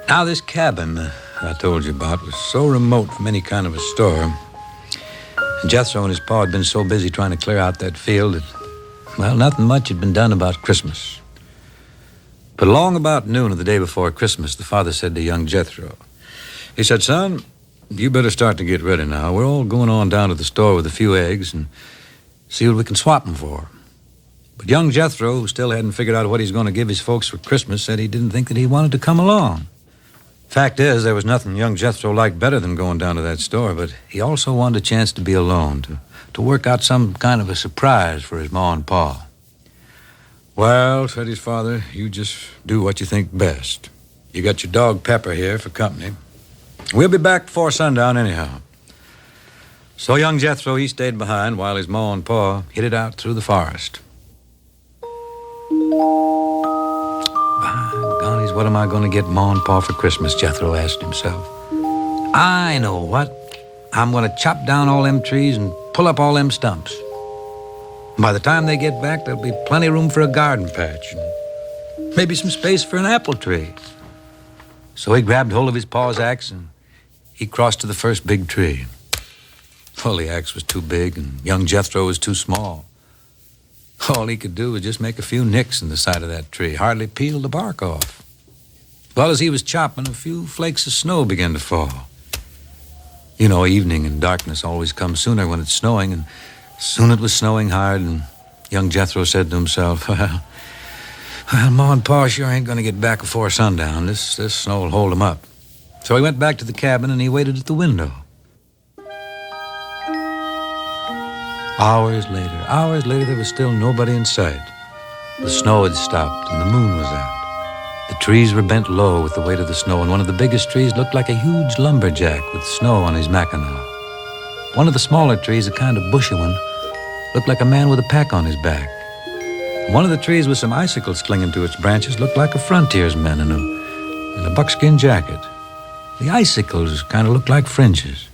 Now, this cabin I told you about was so remote from any kind of a store. And Jethro and his pa had been so busy trying to clear out that field that, well, nothing much had been done about Christmas. But along about noon of the day before Christmas, the father said to young Jethro, he said, "Son, you better start to get ready now. We're all going on down to the store with a few eggs and see what we can swap them for." But young Jethro, who still hadn't figured out what he's going to give his folks for Christmas, said he didn't think that he wanted to come along. Fact is, there was nothing young Jethro liked better than going down to that store, but he also wanted a chance to be alone, to work out some kind of a surprise for his ma and pa. "Well," said his father, "you just do what you think best. You got your dog Pepper here for company. We'll be back before sundown anyhow." So young Jethro, he stayed behind while his ma and pa hit it out through the forest. By gollies, what am I going to get Ma and Pa for Christmas, Jethro asked himself. I know what. I'm going to chop down all them trees and pull up all them stumps. By the time they get back, there'll be plenty of room for a garden patch and maybe some space for an apple tree. So he grabbed hold of his pa's axe and he crossed to the first big tree. Well, the axe was too big and young Jethro was too small. All he could do was just make a few nicks in the side of that tree, hardly peel the bark off. Well, as he was chopping, a few flakes of snow began to fall. You know, evening and darkness always come sooner when it's snowing, and soon it was snowing hard, and young Jethro said to himself, well, Ma and Pa sure ain't going to get back before sundown. This snow will hold them up. So he went back to the cabin, and he waited at the window. Hours later, there was still nobody in sight. The snow had stopped, and the moon was out. The trees were bent low with the weight of the snow, and one of the biggest trees looked like a huge lumberjack with snow on his mackinaw. One of the smaller trees, a kind of bushy one, looked like a man with a pack on his back. One of the trees with some icicles clinging to its branches looked like a frontiersman in a buckskin jacket. The icicles kind of looked like fringes.